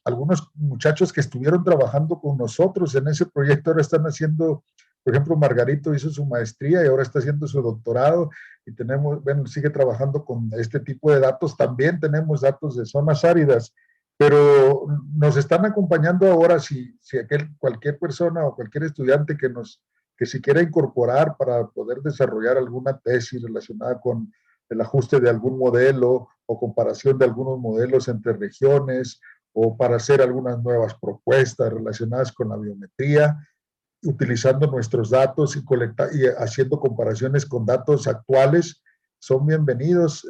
Algunos muchachos que estuvieron trabajando con nosotros en ese proyecto ahora están haciendo, por ejemplo, Margarito hizo su maestría y ahora está haciendo su doctorado, y sigue trabajando con este tipo de datos. También tenemos datos de zonas áridas, pero nos están acompañando ahora si cualquier persona o cualquier estudiante que si quiera incorporar para poder desarrollar alguna tesis relacionada con el ajuste de algún modelo o comparación de algunos modelos entre regiones, o para hacer algunas nuevas propuestas relacionadas con la biometría, utilizando nuestros datos y haciendo comparaciones con datos actuales, son bienvenidos.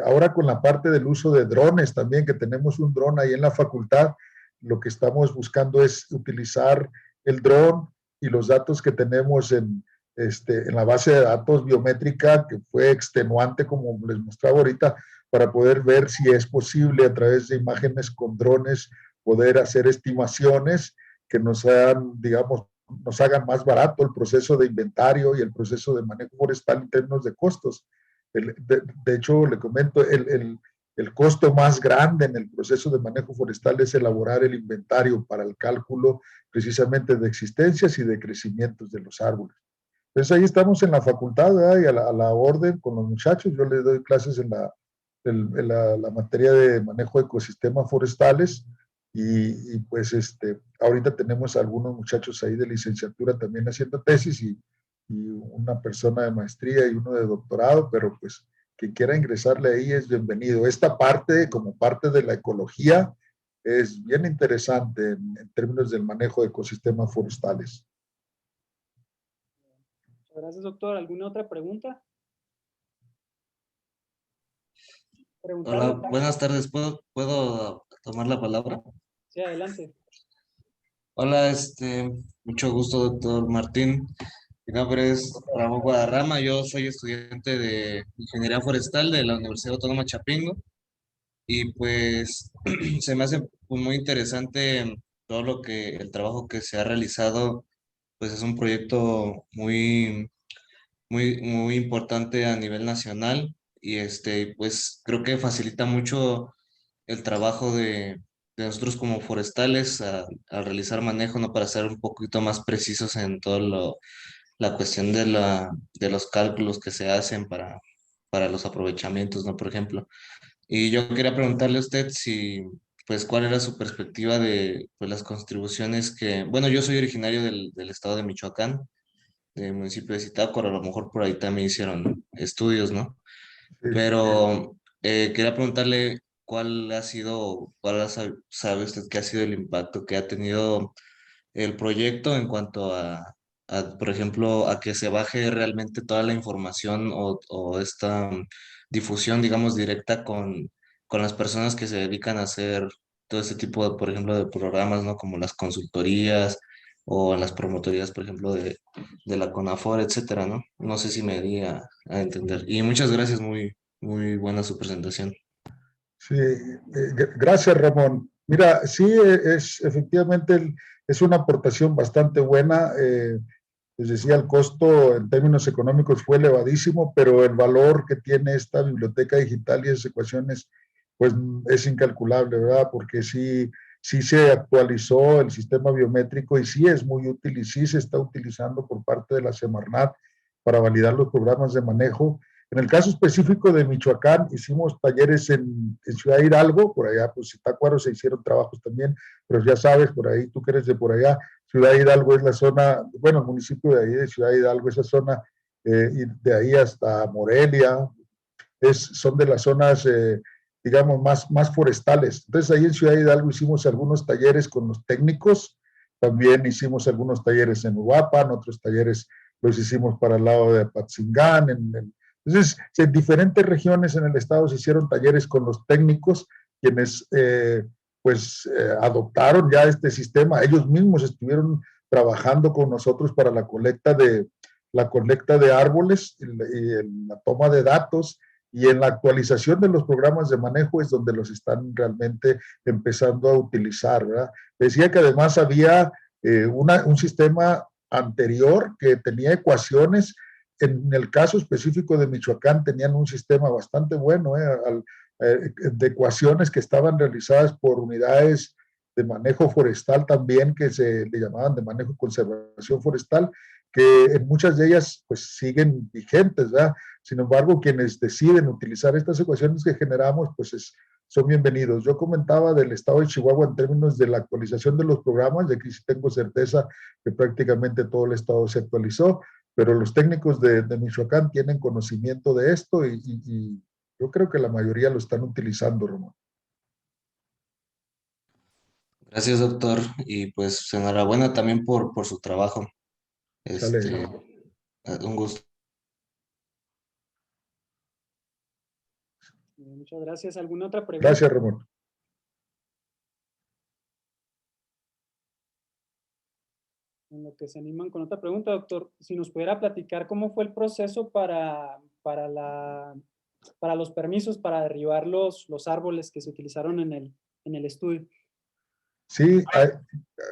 Ahora con la parte del uso de drones también, que tenemos un dron ahí en la facultad, lo que estamos buscando es utilizar el dron y los datos que tenemos en la base de datos biométrica, que fue extenuante, como les mostraba ahorita, para poder ver si es posible a través de imágenes con drones poder hacer estimaciones que nos hagan, digamos, nos hagan más barato el proceso de inventario y el proceso de manejo forestal en términos de costos. De hecho, le comento, el costo más grande en el proceso de manejo forestal es elaborar el inventario para el cálculo precisamente de existencias y de crecimientos de los árboles. Entonces ahí estamos en la facultad, ¿verdad? Y a la orden con los muchachos. Yo les doy clases en la materia de manejo de ecosistemas forestales, y pues ahorita tenemos algunos muchachos ahí de licenciatura también haciendo tesis, y una persona de maestría y uno de doctorado, pero pues quien quiera ingresarle ahí es bienvenido. Esta parte, como parte de la ecología, es bien interesante en términos del manejo de ecosistemas forestales. Muchas gracias, doctor. ¿Alguna otra pregunta? preguntarle. Hola, buenas tardes. ¿Puedo tomar la palabra? Sí, adelante. Hola, mucho gusto, doctor Martín. Mi nombre es Ramón Guadarrama. Yo soy estudiante de Ingeniería Forestal de la Universidad Autónoma Chapingo. Y pues se me hace pues, muy interesante todo el trabajo que se ha realizado. Pues es un proyecto muy importante a nivel nacional. Y pues creo que facilita mucho el trabajo de nosotros como forestales al realizar manejo, ¿no? Para ser un poquito más precisos en la cuestión de los cálculos que se hacen para los aprovechamientos, ¿no? Por ejemplo. Y yo quería preguntarle a usted si, pues, cuál era su perspectiva de pues, las contribuciones bueno, yo soy originario del estado de Michoacán, del municipio de Zitácuaro, a lo mejor por ahí también hicieron estudios, ¿no? Sí. Pero quería preguntarle sabe usted qué ha sido el impacto que ha tenido el proyecto en cuanto por ejemplo, a que se baje realmente toda la información o esta difusión, digamos, directa con las personas que se dedican a hacer todo este tipo de, por ejemplo, de programas, ¿no? Como las consultorías o las promotorías, por ejemplo, de la CONAFOR, etcétera, ¿no? No sé si me di a entender. Y muchas gracias, muy buena su presentación. Sí, gracias, Ramón. Mira, sí, efectivamente es una aportación bastante buena. Les decía, el costo en términos económicos fue elevadísimo, pero el valor que tiene esta biblioteca digital y esas ecuaciones, pues es incalculable, ¿verdad? Porque sí se actualizó el sistema biométrico y sí es muy útil y sí se está utilizando por parte de la Semarnat para validar los programas de manejo. En el caso específico de Michoacán, hicimos talleres en Ciudad Hidalgo, por allá, pues Zitácuaro se hicieron trabajos también, pero ya sabes, por ahí, tú que eres de por allá, Ciudad Hidalgo es la zona, bueno, el municipio de ahí, de Ciudad Hidalgo, esa zona, y de ahí hasta Morelia, son de las zonas, digamos, más forestales. Entonces ahí en Ciudad Hidalgo hicimos algunos talleres con los técnicos, también hicimos algunos talleres en Uruapan, otros talleres los hicimos para el lado de Apatzingán. Entonces, en diferentes regiones en el estado se hicieron talleres con los técnicos, quienes adoptaron ya este sistema. Ellos mismos estuvieron trabajando con nosotros para la colecta de árboles y la toma de datos, y en la actualización de los programas de manejo es donde los están realmente empezando a utilizar, ¿verdad? Decía que además había un sistema anterior que tenía ecuaciones. En el caso específico de Michoacán tenían un sistema bastante bueno de ecuaciones que estaban realizadas por unidades de manejo forestal también, que se le llamaban de manejo y conservación forestal, que en muchas de ellas pues siguen vigentes, ¿verdad? Sin embargo, quienes deciden utilizar estas ecuaciones que generamos, pues son bienvenidos. Yo comentaba del estado de Chihuahua en términos de la actualización de los programas, de aquí sí tengo certeza que prácticamente todo el estado se actualizó, pero los técnicos de Michoacán tienen conocimiento de esto y yo creo que la mayoría lo están utilizando, Ramón. Gracias, doctor, y pues enhorabuena también por su trabajo. Sale. Un gusto. Muchas gracias. ¿Alguna otra pregunta? Gracias, Ramón. En lo que se animan con otra pregunta, doctor, si nos pudiera platicar cómo fue el proceso para los permisos para derribar los árboles que se utilizaron en el estudio. Sí,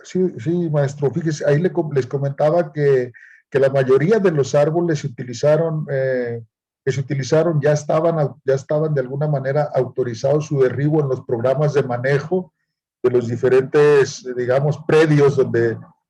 sí, maestro. Fíjese, ahí les comentaba que la mayoría de los árboles que se utilizaron ya estaban de alguna manera autorizados su derribo en los programas de manejo de los diferentes, digamos, predios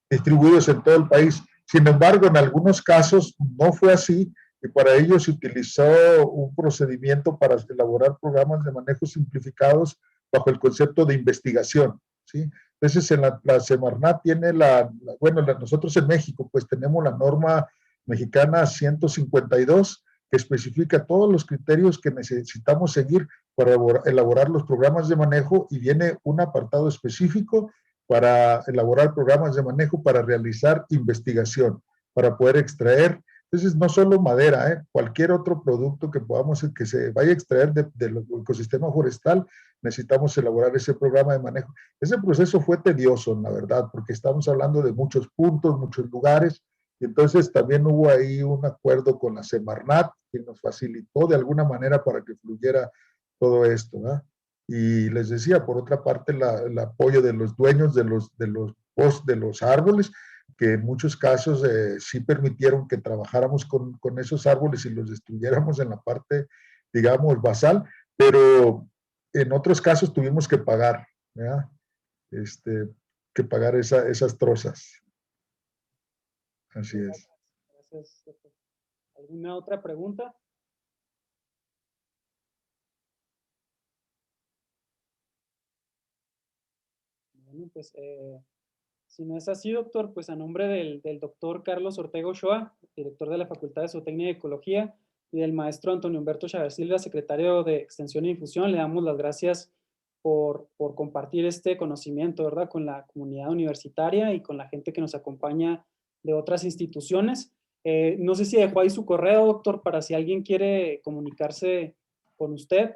distribuidos en todo el país. Sin embargo, en algunos casos no fue así y para ello se utilizó un procedimiento para elaborar programas de manejo simplificados bajo el concepto de investigación, ¿sí? Entonces, la Semarnat tiene nosotros en México, pues tenemos la norma mexicana 152, que especifica todos los criterios que necesitamos seguir para elaborar los programas de manejo, y viene un apartado específico para elaborar programas de manejo para realizar investigación, para poder extraer Entonces, no solo madera, cualquier otro producto que podamos, que se vaya a extraer del ecosistema forestal, necesitamos elaborar ese programa de manejo. Ese proceso fue tedioso, la verdad, porque estamos hablando de muchos puntos, muchos lugares, y entonces también hubo ahí un acuerdo con la Semarnat, que nos facilitó de alguna manera para que fluyera todo esto, ¿verdad? Y les decía, por otra parte, el apoyo de los dueños de los árboles, que en muchos casos sí permitieron que trabajáramos con esos árboles y los destruyéramos en la parte, digamos, basal, pero en otros casos tuvimos que pagar, ¿verdad? Que pagar esas trozas. Así es. Gracias, doctor. ¿Alguna otra pregunta? Bueno, pues si no es así, doctor, pues a nombre del doctor Carlos Ortega Ochoa, director de la Facultad de Zootecnia y Ecología, y del maestro Antonio Humberto Chávez Silva, secretario de Extensión e Difusión, le damos las gracias por compartir este conocimiento, ¿verdad?, con la comunidad universitaria y con la gente que nos acompaña de otras instituciones. No sé si dejó ahí su correo, doctor, para si alguien quiere comunicarse con usted,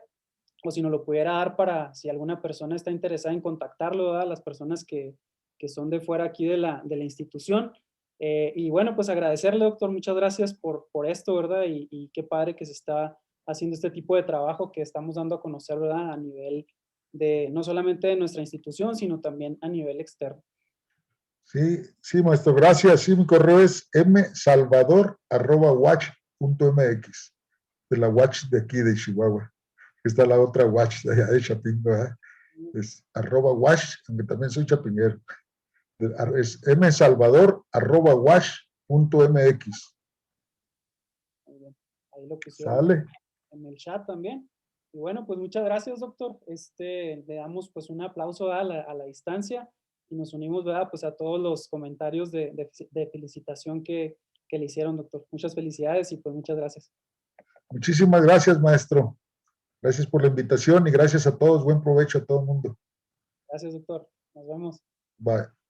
o si nos lo pudiera dar para si alguna persona está interesada en contactarlo, ¿verdad?, las personas que son de fuera aquí de la institución. Y bueno, pues agradecerle, doctor, muchas gracias por esto, ¿verdad? Y qué padre que se está haciendo este tipo de trabajo que estamos dando a conocer, ¿verdad?, a nivel de, no solamente de nuestra institución, sino también a nivel externo. Sí, sí, maestro, gracias. Sí, mi correo es msalvador@watch.mx, de la Watch de aquí de Chihuahua. Está la otra Watch de allá de Chapín, ¿verdad? Es @watch, aunque también soy chapinguero. Es msalvador@watch.mx. Muy bien. Ahí lo pusieron ¿Sale? en el chat también. Y bueno, pues muchas gracias, doctor. Le damos pues un aplauso a la distancia y nos unimos, ¿verdad?, pues a todos los comentarios de felicitación que le hicieron, doctor. Muchas felicidades y pues muchas gracias. Muchísimas gracias, maestro. Gracias por la invitación y gracias a todos. Buen provecho a todo el mundo. Gracias, doctor. Nos vemos. Bye.